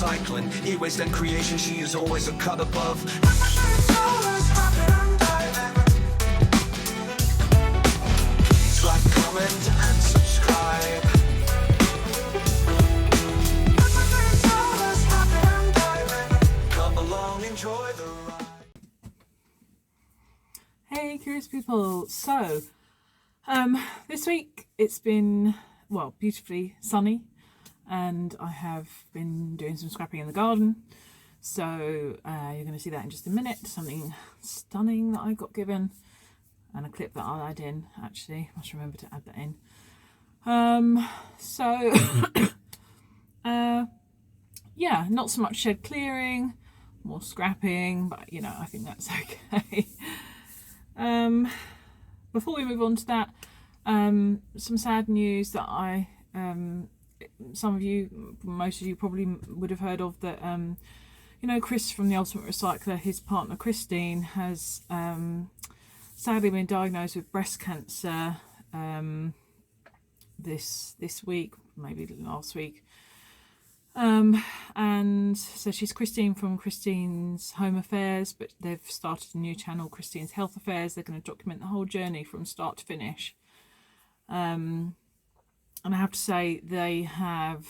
recycling, e-waste and creation, she is always a cut above. Please like, comment and subscribe. Come along, enjoy the ride. Hey curious people, so this week it's been, well, beautifully sunny, and I have been doing some scrapping in the garden, so you're going to see that in just a minute. Something stunning that I got given, and a clip that I'll add in. Actually, I must remember to add that in. Yeah, not so much shed clearing, more scrapping, but you know, I think that's okay. Before we move on to that, some sad news that some of you, most of you probably would have heard of, that you know, Chris from the Ultimate Recycler, his partner Christine, has sadly been diagnosed with breast cancer this week, maybe last week. And so she's Christine from Christine's Home Affairs, but they've started a new channel, Christine's Health Affairs. They're going to document the whole journey from start to finish. And I have to say, they have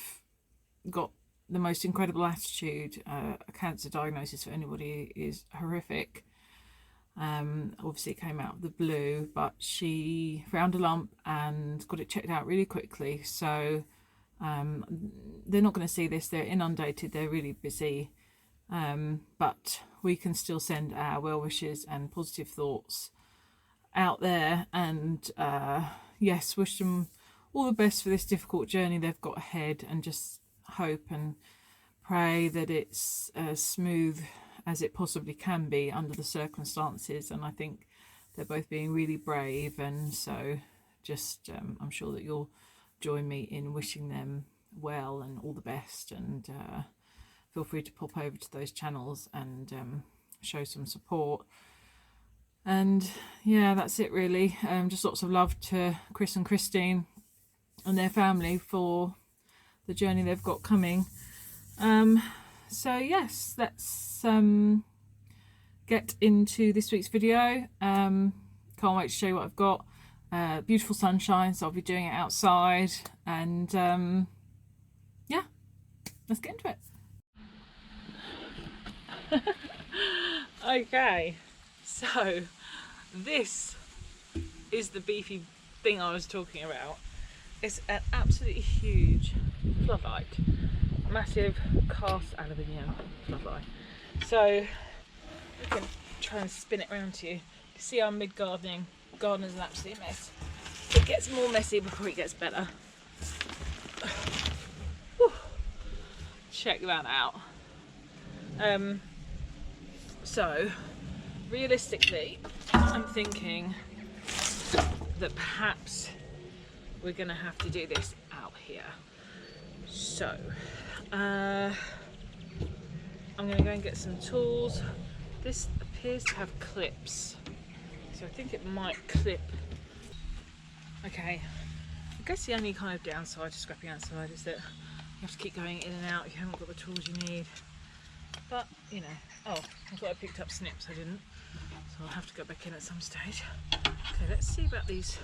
got the most incredible attitude. A cancer diagnosis for anybody is horrific. Obviously it came out of the blue, but she found a lump and got it checked out really quickly. So they're not going to see this, they're inundated, they're really busy, but we can still send our well wishes and positive thoughts out there, and yes, wish them all the best for this difficult journey they've got ahead, and just hope and pray that it's as smooth as it possibly can be under the circumstances. And I think they're both being really brave, and so just I'm sure that you'll join me in wishing them well and all the best, and feel free to pop over to those channels and show some support. And yeah, that's it really. Just lots of love to Chris and Christine and their family for the journey they've got coming. So yes, let's get into this week's video. Can't wait to show you what I've got. Beautiful sunshine, so I'll be doing it outside, and yeah, let's get into it. Okay, so this is the beefy thing I was talking about. It's an absolutely huge floodlight, massive cast aluminium floodlight. So we can try and spin it around to you. You see I'm mid-gardening. Garden is an absolute mess. It gets more messy before it gets better. Whew. Check that out. So realistically, I'm thinking that perhaps we're gonna have to do this out here. So I'm gonna go and get some tools. This appears to have clips, so I think it might clip. Okay, I guess the only kind of downside to scrapping outside is that you have to keep going in and out if you haven't got the tools you need. But, you know, oh, I thought I picked up snips, I didn't. So I'll have to go back in at some stage. Okay, let's see about these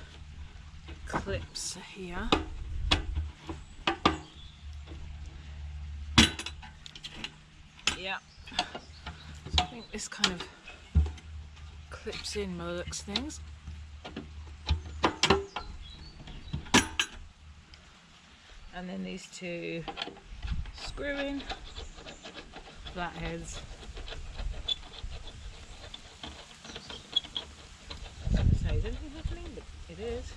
clips here. Yeah, so I think this kind of clips in by the looks of things. And then these two screw in flatheads. So is anything happening? But it is.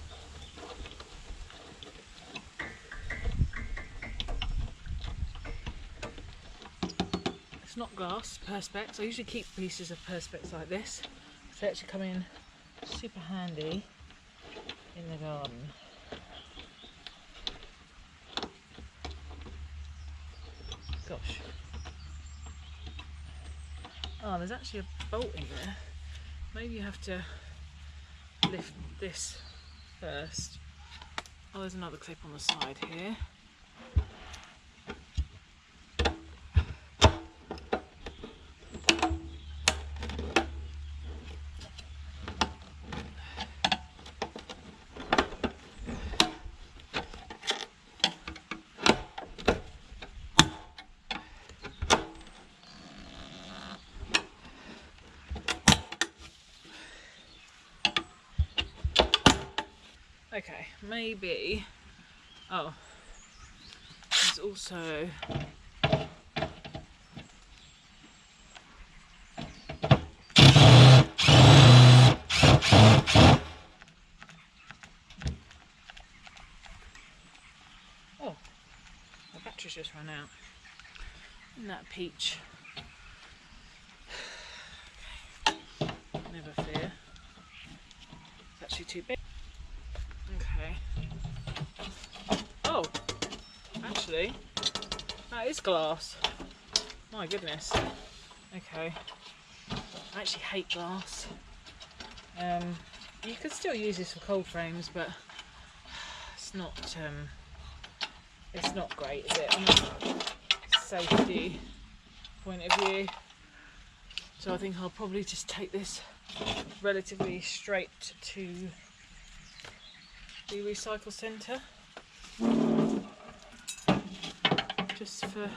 It's not glass, perspex. I usually keep pieces of perspex like this. They actually come in super handy in the garden. Gosh. Oh, there's actually a bolt in there. Maybe you have to lift this first. Oh, there's another clip on the side here. Okay, maybe. Oh, there's also. Oh, the battery's just run out. Isn't that peach? Okay. Never fear. It's actually too big. Okay. Oh, actually, that is glass. My goodness. Okay. I actually hate glass. You could still use this for cold frames, but it's not great, is it? On a safety point of view. So I think I'll probably just take this relatively straight to the recycle centre. Just for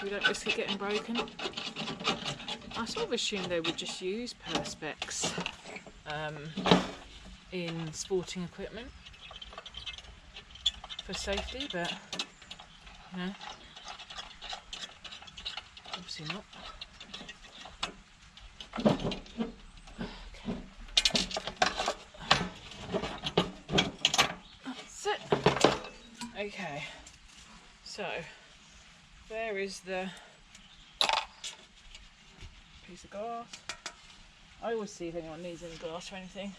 we don't risk it getting broken. I sort of assumed they would just use perspex in sporting equipment for safety, but no, obviously not. Okay. That's it. Okay, so there is the piece of glass. I always see if anyone needs any glass or anything,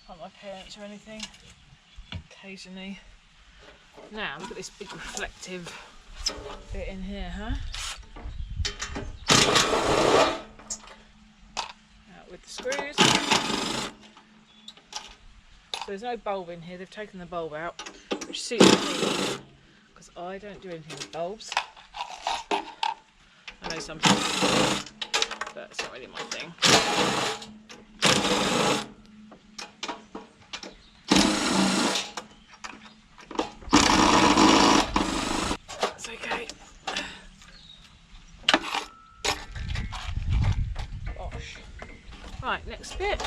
like my parents or anything, occasionally. Now look at this big reflective bit in here, huh? Out with the screws. So there's no bulb in here, they've taken the bulb out, which suits me because I don't do anything with bulbs. I know some people do, but it's not really my thing. That's okay. Gosh. Right, next bit.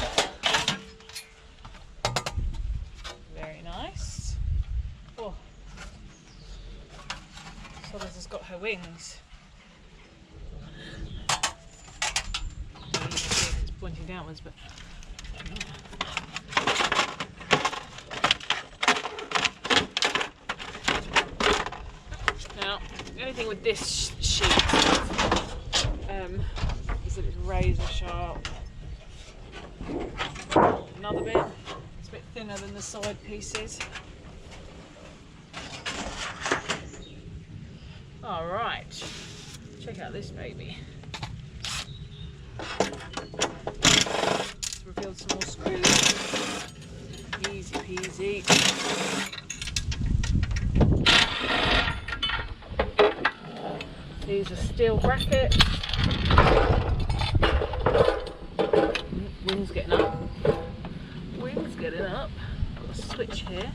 Very nice. Oh, Sollers has got her wings. You can see if it's pointing downwards, but now the only thing with this sheet is that it's razor sharp. Another bit, it's a bit thinner than the side pieces. Alright, check out this baby. Let's reveal some more screws. Easy peasy. These are steel brackets. Wings getting up. Wings getting up. Got a switch here.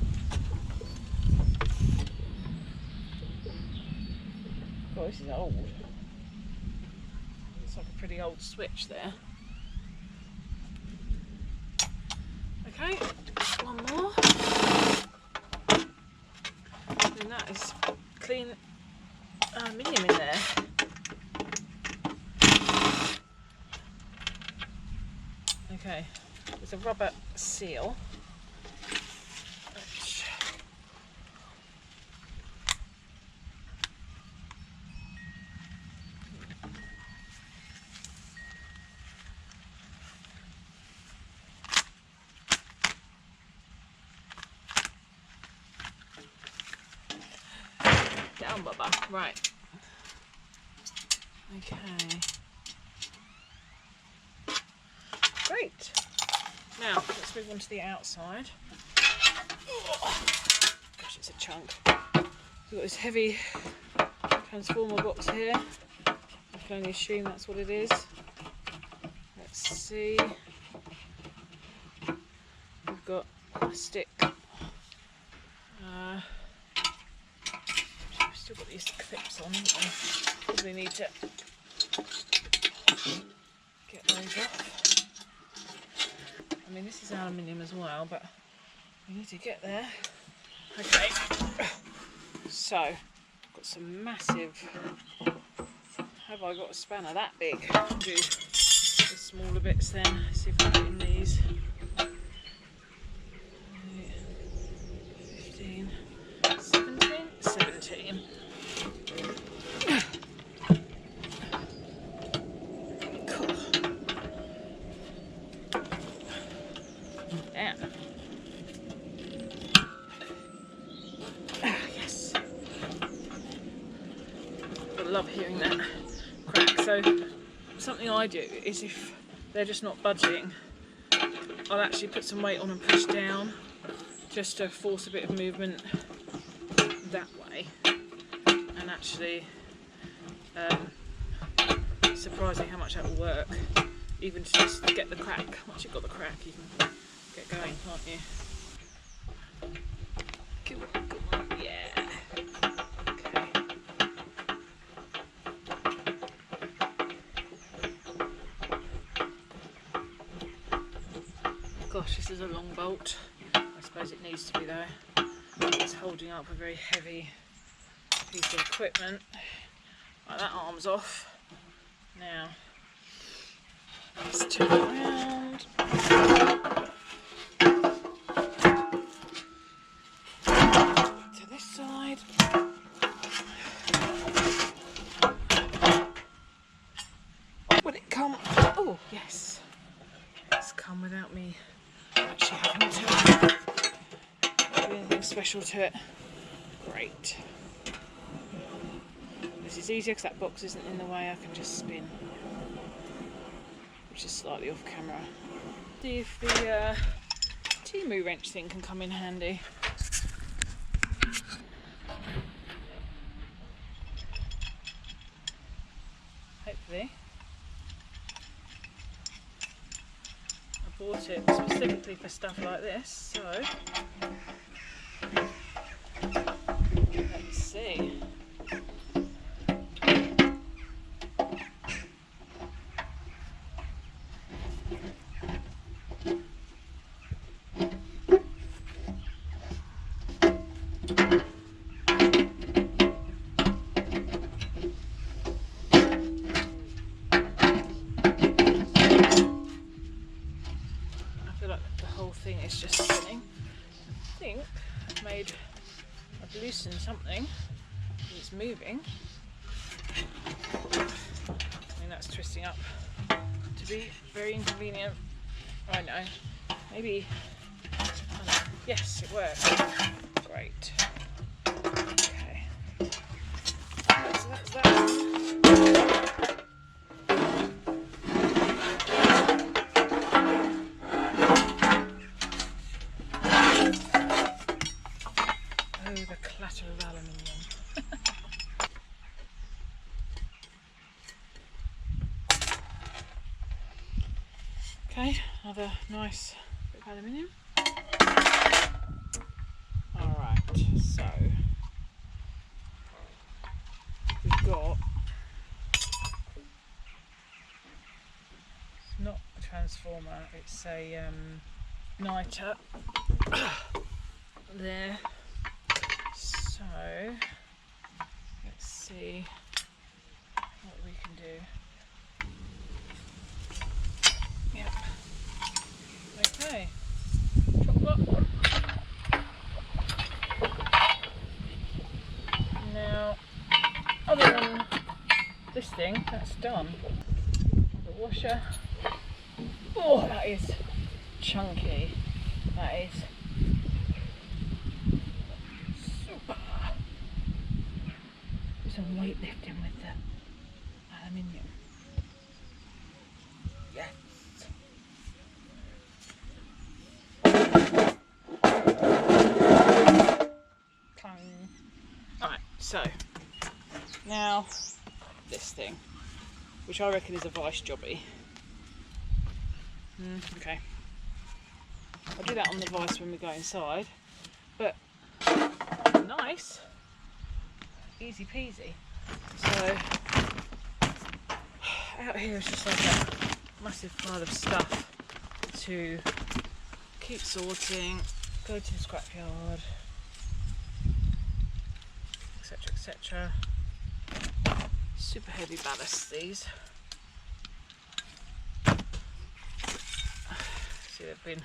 Oh, this is old. It's like a pretty old switch there. Okay, one more. And that is clean aluminium in there. Okay, there's a rubber seal. Down, Bubba. Right. Okay. Great. Now, let's move on to the outside. Oh, gosh, it's a chunk. So we've got this heavy transformer box here. I can only assume that's what it is. Let's see. We've got plastic. Still got these clips on, haven't we? Probably need to get those off. I mean, this is aluminium as well, but we need to get there. Okay, so got some massive. Have I got a spanner that big? I'll do the smaller bits then. See if I can get in these. 15, 17. Cool. Yeah. Yes. I love hearing that crack. So something I do is if they're just not budging, I'll actually put some weight on and push down just to force a bit of movement that way, and actually surprising how much that will work, even to just get the crack. Once you've got the crack you can get going, can't you? Good one. Yeah. Okay. Gosh, this is a long bolt. I suppose it needs to be though. It's holding up a very heavy piece of equipment. Right, that arm's off. Now, let's turn it around. To this side. Will it come? Oh, yes. It's come without me actually having to do anything special to it. Great. This is easier because that box isn't in the way. I can just spin, which is slightly off camera. See if the Timu wrench thing can come in handy. Hopefully. I bought it specifically for stuff like this, so let's see. It's just spinning. I think I've loosened something. It's moving. I mean, that's twisting up to be very inconvenient. I know. Maybe. Oh no. Yes, it works. Great. Okay. So that's that. Of aluminium. Okay, another nice bit of aluminium. Alright, so we've got, it's not a transformer, it's a niter there. So let's see what we can do. Yep. Okay. Chocolate. Now, other than this thing, that's done. The washer. Oh, that is chunky. That is. Some weightlifting with the aluminium. Yes. Clang. Alright, so now this thing, which I reckon is a vice jobby. Okay. I'll do that on the vice when we go inside, but nice. Easy peasy. So out here is just like a massive pile of stuff to keep sorting, go to the scrapyard, etc, etc. Super heavy ballast these. See, they've been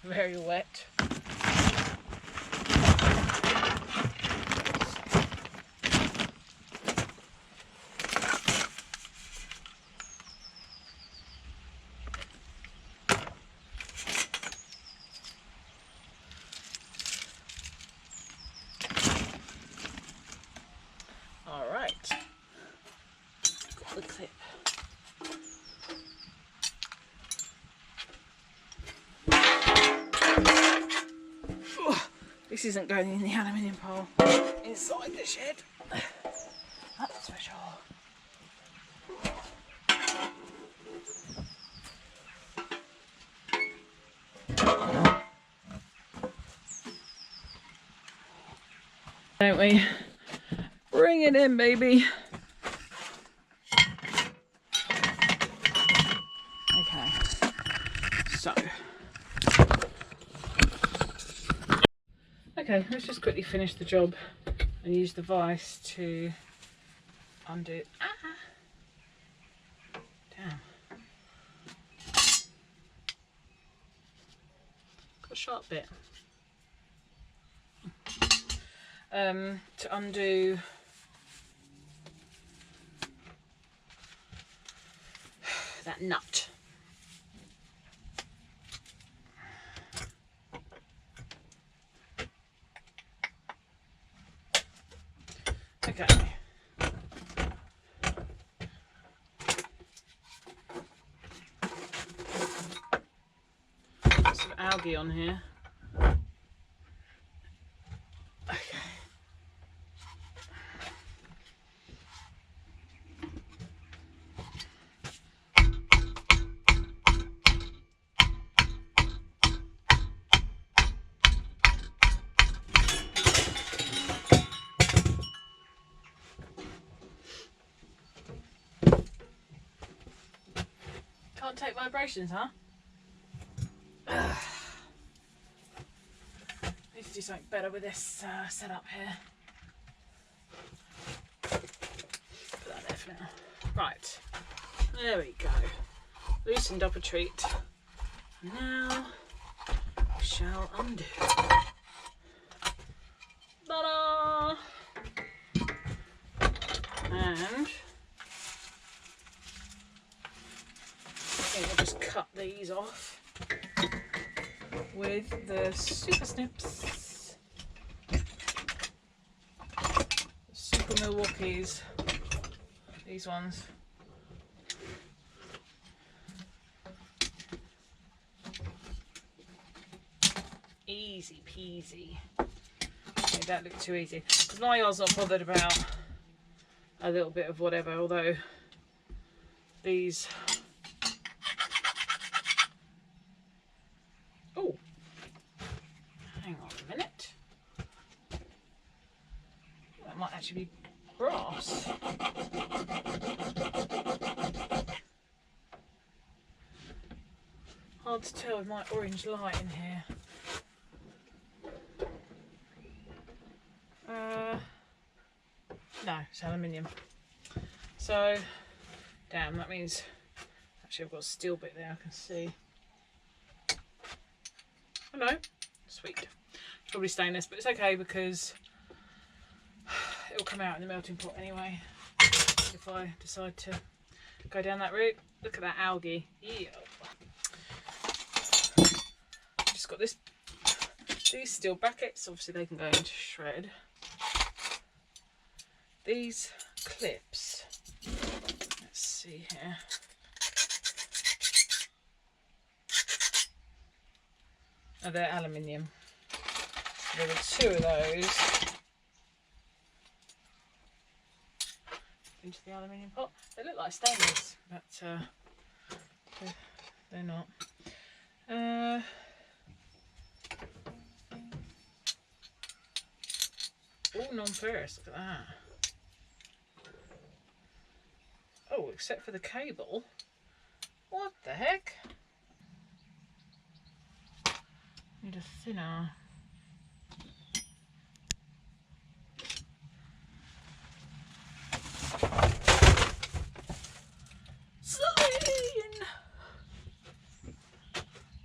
very wet. All right, got the clip. This isn't going in the aluminium pile inside the shed, that's for sure. Don't we? Bring it in, baby. Okay, so. Okay, let's just quickly finish the job and use the vise to undo. Ah! Damn. Got a sharp bit. To undo that nut. Okay. Got some algae on here. Okay. Can't take vibrations, huh? Need to do something better with this setup here. Put that there for now. Right, there we go. Loosened up a treat. Now we shall undo. Ta-da! And we'll just cut these off with the super snips. Super Milwaukee's, these ones. Easy peasy. Made that look too easy. Because my yar's not bothered about a little bit of whatever, although these. Oh, hang on a minute. That might actually be brass. Hard to tell with my orange light in here. No, it's aluminium. So, damn, that means actually I've got a steel bit there I can see. Oh no, sweet. It's probably stainless, but it's okay because it'll come out in the melting pot anyway if I decide to go down that route. Look at that algae. Yeah. Just got these steel brackets, obviously they can go into shred. These clips, let's see here. Oh, they're aluminium. There were two of those into the aluminium pot. They look like stainless, but they're not. All non-ferrous, look at that. Oh, except for the cable. What the heck? Need a thinner.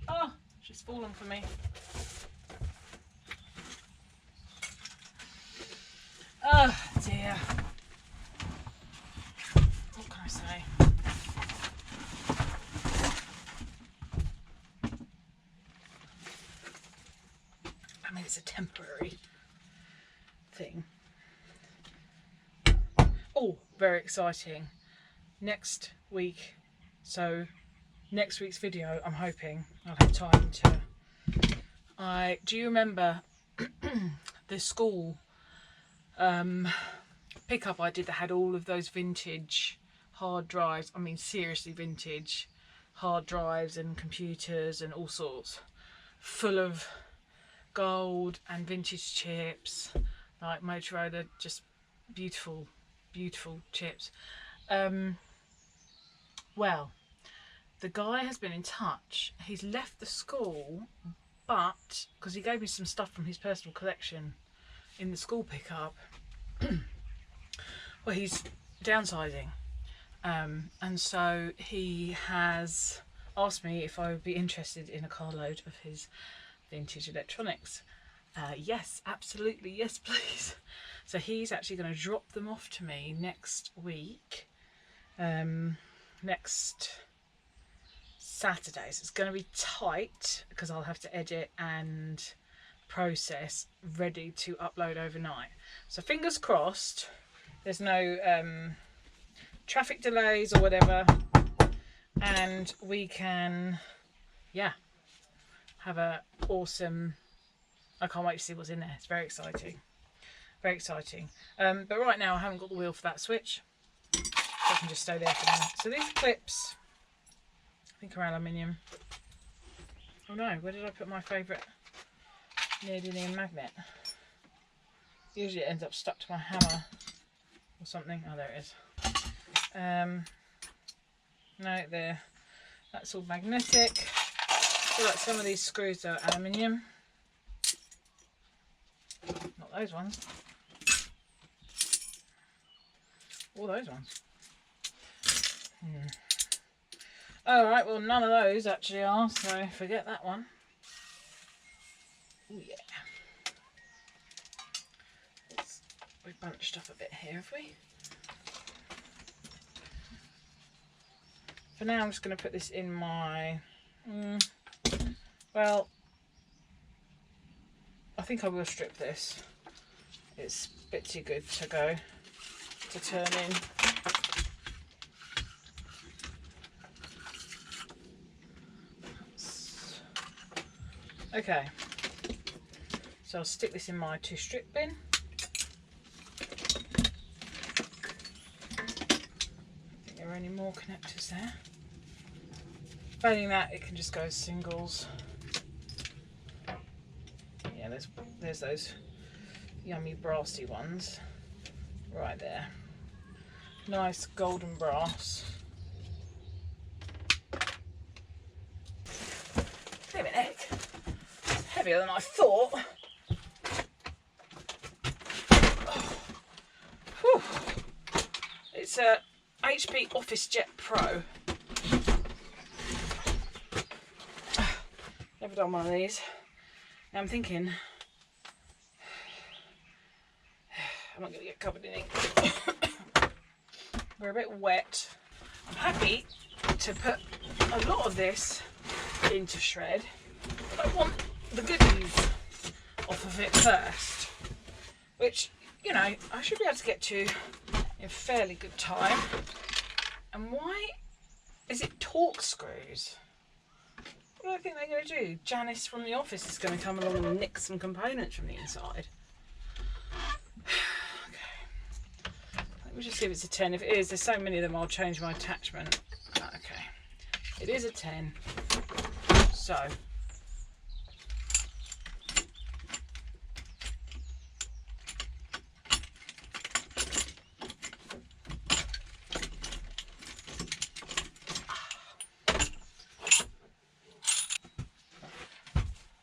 Oh, she's fallen for me. Oh dear. What can I say? I mean, it's a temporary thing. Oh, very exciting. Next week, so next week's video, I'm hoping I'll have time to... do you remember the school pickup I did that had all of those vintage hard drives? I mean, seriously vintage hard drives and computers and all sorts, full of gold and vintage chips, like Motorola, just beautiful, beautiful chips. Well, the guy has been in touch. He's left the school, but because he gave me some stuff from his personal collection in the school pickup, well, he's downsizing, and so he has asked me if I would be interested in a carload of his vintage electronics. Yes, absolutely, yes please. So he's actually going to drop them off to me next week, next Saturday. So it's going to be tight because I'll have to edit and process, ready to upload overnight. So fingers crossed there's no traffic delays or whatever, and we can, yeah, have a awesome... I can't wait to see what's in there. It's very exciting. Very exciting. But right now I haven't got the wheel for that switch, so I can just stay there for now. So these clips, I think, are aluminium. Oh no, where did I put my favourite neodymium magnet? Usually it ends up stuck to my hammer or something. Oh, there it is. No, there. That's all magnetic. I feel like some of these screws are aluminium. Not those ones. Or those ones. Alright, well none of those actually are, so forget that one. Oh yeah. We've bunched up a bit here, have we? For now I'm just going to put this in my... well, I think I will strip this. It's a bit too good to go to turn in. Okay, so I'll stick this in my to strip bin. I think there are any more connectors there. Failing that, it can just go as singles. Yeah, there's those yummy brassy ones right there. Nice golden brass. Flipping heck, it's heavier than I thought. Whew. It's a HP Office Jet Pro. Never done one of these. Now I'm thinking, I'm not going to get covered in ink. We're a bit wet. I'm happy to put a lot of this into shred, but I want the goodies off of it first, which, you know, I should be able to get to in fairly good time. And why is it torque screws? What do I think they're going to do? Janice from the office is going to come along and nick some components from the inside. Okay. Let me just see if it's a 10. If it is, there's so many of them, I'll change my attachment. Okay. It is a 10. So.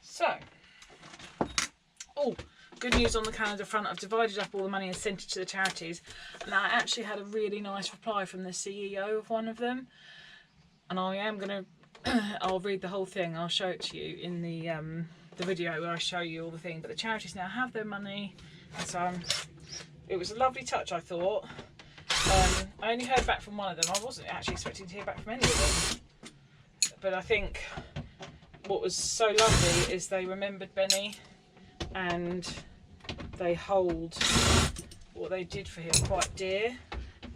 So, good news on the calendar front. I've divided up all the money and sent it to the charities, and I actually had a really nice reply from the CEO of one of them, and I am going to I'll read the whole thing. I'll show it to you in the video where I show you all the thing. But the charities now have their money, so it was a lovely touch, I thought. I only heard back from one of them. I wasn't actually expecting to hear back from any of them, but I think what was so lovely is they remembered Benny and they hold what they did for him quite dear,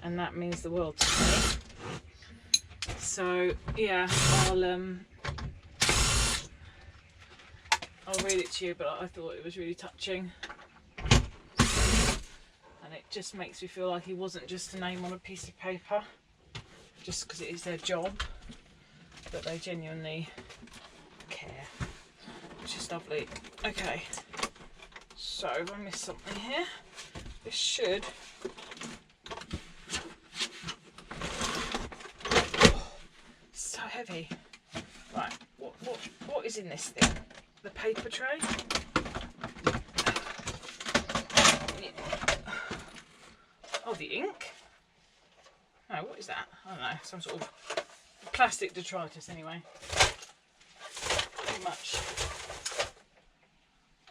and that means the world to me. So yeah, I'll read it to you, but I thought it was really touching, and it just makes me feel like he wasn't just a name on a piece of paper just because it is their job, but they genuinely care, which is lovely. Okay, so if I missed something here, this should so heavy. Right, what is in this thing? The paper tray? Oh, the ink? No, what is that? I don't know, some sort of plastic detritus anyway. Pretty much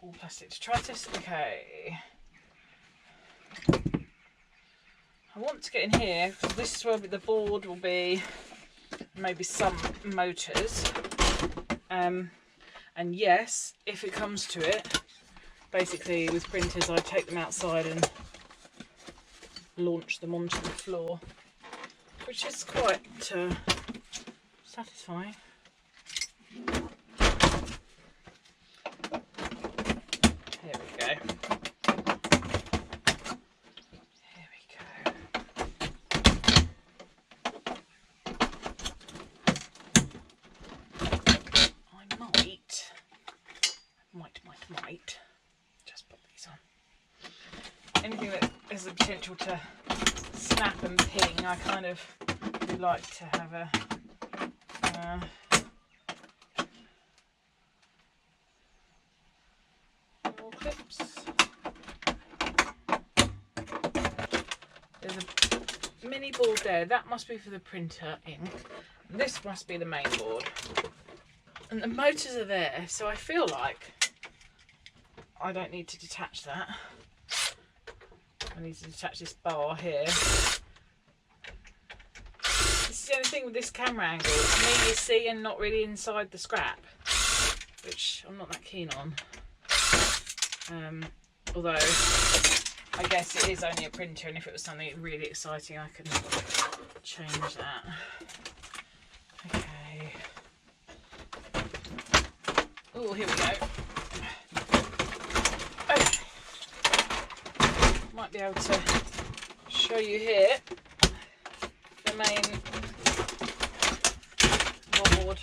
all plastic detritus. Okay. I want to get in here because this is where the board will be, maybe some motors. And yes, if it comes to it, basically with printers I take them outside and launch them onto the floor, which is quite satisfying. Here we go. Here we go. I might just put these on. Anything that has the potential to snap and ping, I kind of do like to have a more clips. There's a mini board there, that must be for the printer ink. This must be the main board. And the motors are there, so I feel like I don't need to detach that. I need to detach this bar here. This is the only thing with this camera angle. It's me you see and not really inside the scrap, which I'm not that keen on. Although I guess it is only a printer, and if it was something really exciting I can change that. Okay. Oh, here we go. Okay. Might be able to show you here the main board,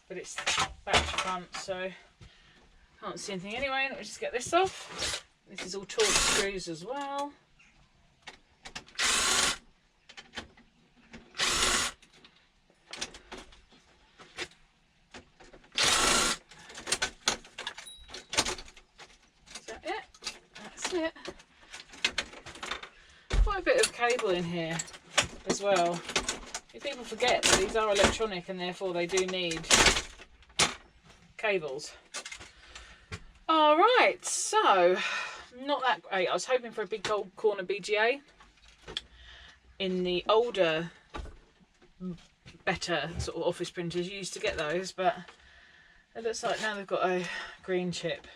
but it's back to front, so can't see anything anyway. Let me just get this off. This is all torque screws as well. It. Quite a bit of cable in here as well. People forget that these are electronic and therefore they do need cables. Alright, so not that great. I was hoping for a big gold corner BGA in the older, better sort of office printers. You used to get those, but it looks like now they've got a green chip.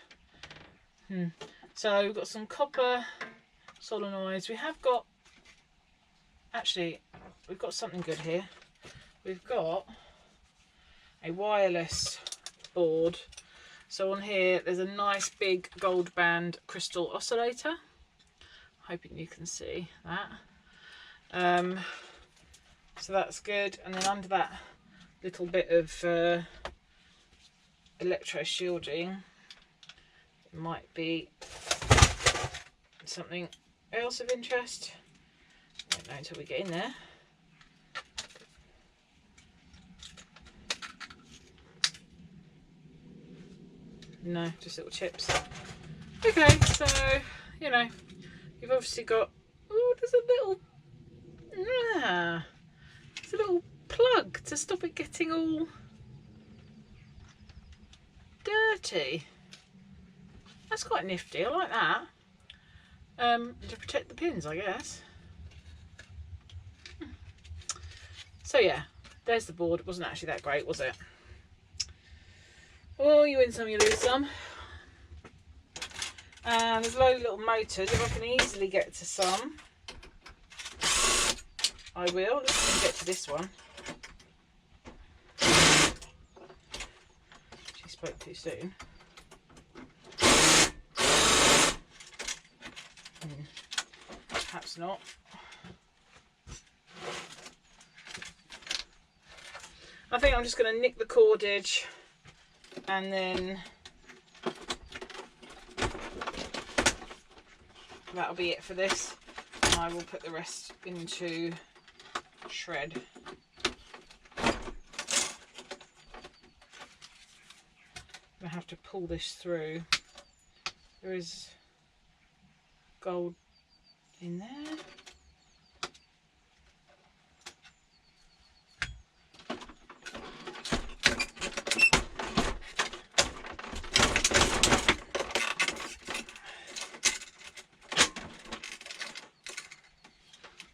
So we've got some copper solenoids. We have got, actually, we've got something good here. We've got a wireless board. So on here, there's a nice big gold band crystal oscillator. Hoping you can see that. So that's good. And then under that little bit of electro shielding, it might be something else of interest. I don't know until we get in there. No, just little chips. Okay, so, you know, you've obviously got, oh, there's a little, there's a little plug to stop it getting all dirty. That's quite nifty, I like that. To protect the pins, I guess. So yeah, there's the board. It wasn't actually that great, was it? Oh, you win some, you lose some. And there's a load of little motors. If I can easily get to some, I will. Let's get to this one. She spoke too soon. Perhaps not. I think I'm just going to nick the cordage and then that'll be it for this. And I will put the rest into shred. I have to pull this through. There is gold in there.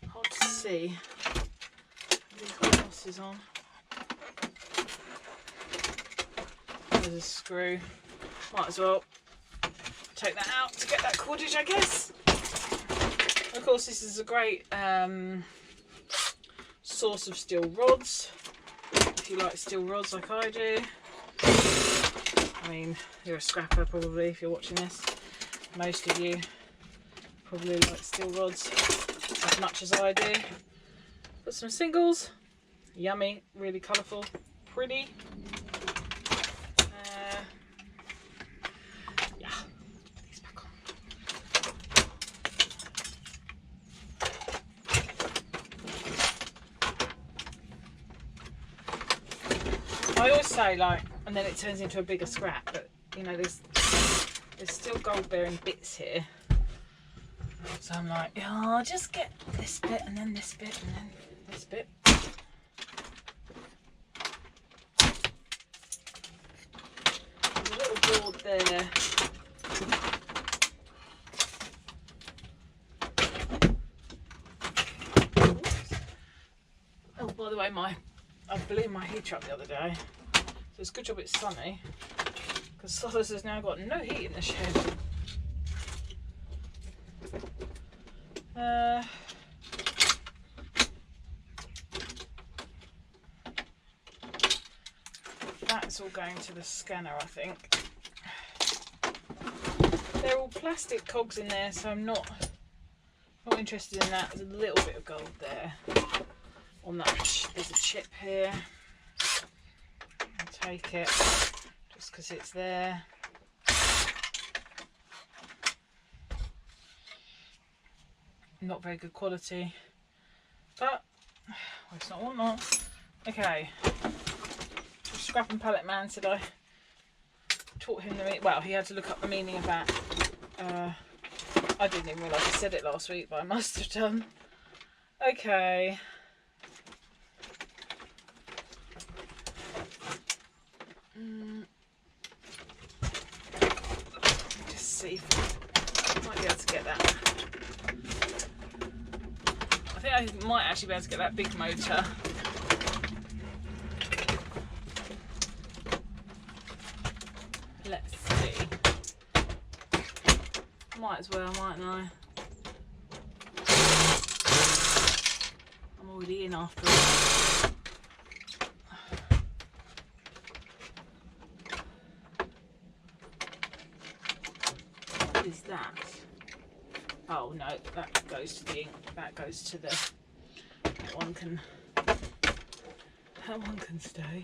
Hard to see. These glasses on. There's a screw. Might as well take that out to get that cordage, I guess. Of course, this is a great source of steel rods, if you like steel rods like I do. I mean, you're a scrapper probably if you're watching this. Most of you probably like steel rods as much as I do. Got some singles, yummy, really colourful, pretty. I always say like, and then it turns into a bigger scrap, but you know, there's still gold bearing bits here. So I'm like, oh, I'll just get this bit and then this bit and then this bit. There's a little board there. Oops. Oh, by the way, I blew my heater up the other day, so it's a good job it's sunny, because Sollers has now got no heat in the shed. That's all going to the scanner, I think. They're all plastic cogs in there, so I'm not interested in that. There's a little bit of gold there. On that, there's a chip here. I'll take it just because it's there. Not very good quality, but well, it's not whatnot. Okay, Scrap and Pallet Man said I taught him the meaning. Well, he had to look up the meaning of that. I didn't even realise I said it last week, but I must have done. Okay. Just see if I might be able to get that. I think I might actually be able to get that big motor. Let's see. Might as well, mightn't I? I'm already in after all. What is that? Oh no, that goes to the ink. That goes to the. That one can stay.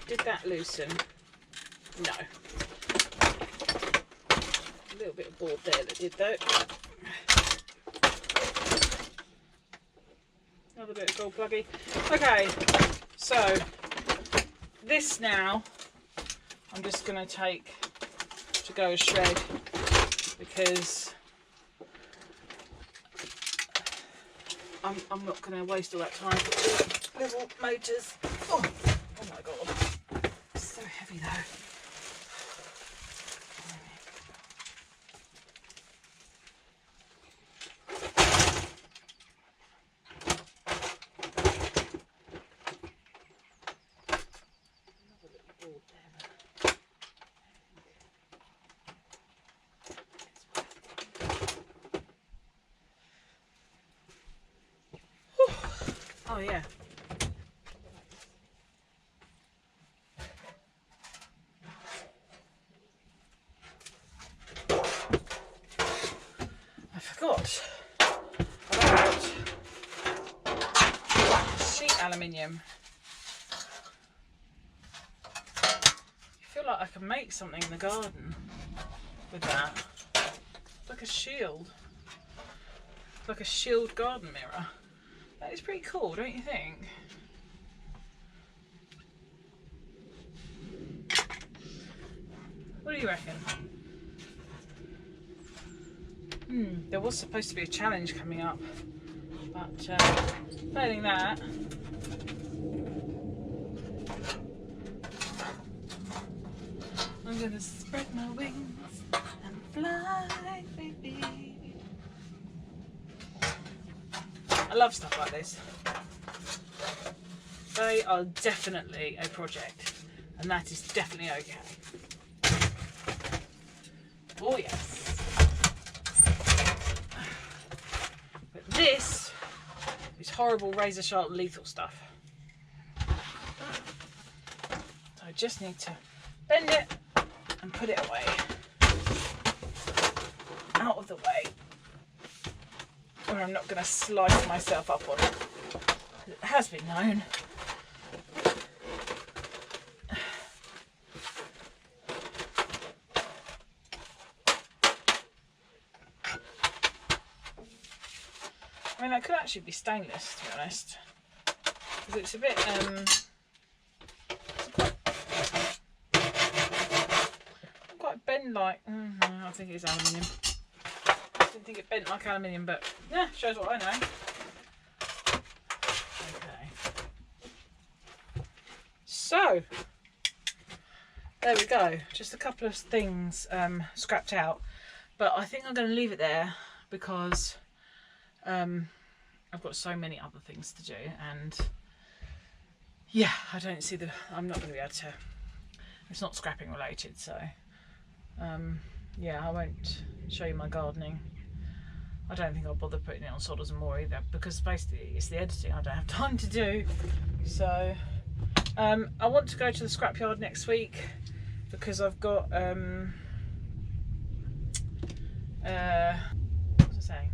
Did that loosen? No. A little bit of board there that did though. Another bit of gold pluggy. Okay, so this now I'm just going to take to go shred because I'm not going to waste all that time for little motors. Oh my god, it's so heavy though. Oh yeah. I forgot about sheet aluminium. I feel like I can make something in the garden with that. It's like a shield. It's like a shield garden mirror. That is pretty cool, don't you think? What do you reckon? There was supposed to be a challenge coming up, but failing that, I'm gonna spread my wings and fly, baby. I love stuff like this. They are definitely a project, and that is definitely okay. Oh yes. But this is horrible razor sharp lethal stuff. So I just need to bend it and put it away. Out of the way. Or I'm not going to slice myself up on it. It has been known. I mean, that could actually be stainless, to be honest, because it's a bit quite bent like. I think it's aluminium. I didn't think it bent like aluminium, but yeah, shows what I know. Okay, so there we go. Just a couple of things scrapped out, but I think I'm going to leave it there because I've got so many other things to do, and yeah, I don't see I'm not going to be able to. It's not scrapping related, so yeah, I won't show you my gardening. I don't think I'll bother putting it on Sodders and More either, because basically it's the editing I don't have time to do. So I want to go to the scrapyard next week because I've got what was I saying?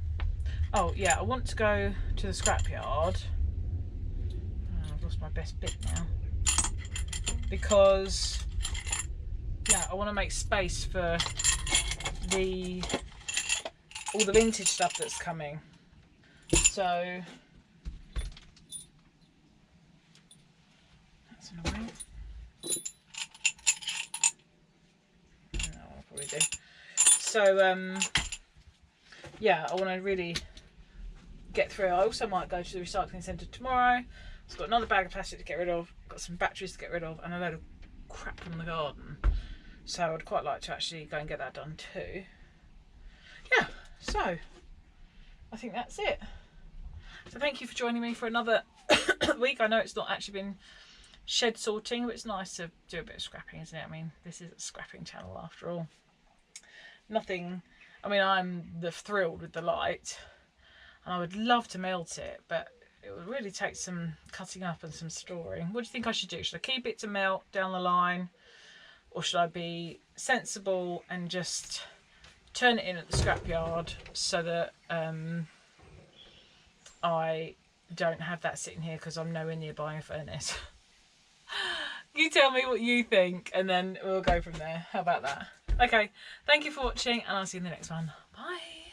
Oh yeah, I want to go to the scrapyard. Oh, I've lost my best bit now, because yeah, I want to make space for all the vintage stuff that's coming. So that's annoying. No, I'll probably do. So yeah, I want to really get through. I also might go to the recycling centre tomorrow. I've got another bag of plastic to get rid of, got some batteries to get rid of, and a load of crap from the garden. So I'd quite like to actually go and get that done too. Yeah, so I think that's it. So thank you for joining me for another week. I know it's not actually been shed sorting, but it's nice to do a bit of scrapping, isn't it? I mean, this is a scrapping channel after all. Nothing, I mean, I'm thrilled with the light, and I would love to melt it, but it would really take some cutting up and some storing. What do you think I should do? Should I keep it to melt down the line, or should I be sensible and just turn it in at the scrapyard so that I don't have that sitting here because I'm nowhere near buying a furnace? You tell me what you think, and then we'll go from there. How about that? Okay, thank you for watching, and I'll see you in the next one. Bye.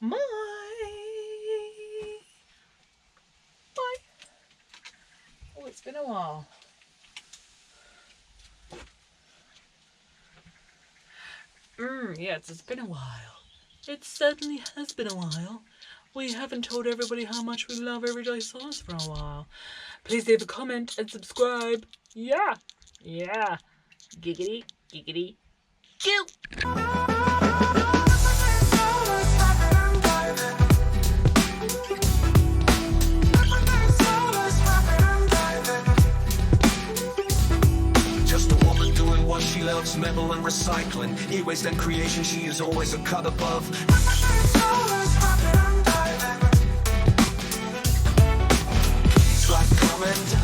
Bye. Bye. Oh, it's been a while. Yes, it's been a while. It certainly has been a while. We haven't told everybody how much we love Everyday Sollers for a while. Please leave a comment and subscribe. Yeah. Yeah. Giggity, giggity, goo. Just a woman doing what she loves, metal and recycling. E-waste and creation, she is always a cut above. Please like, comment,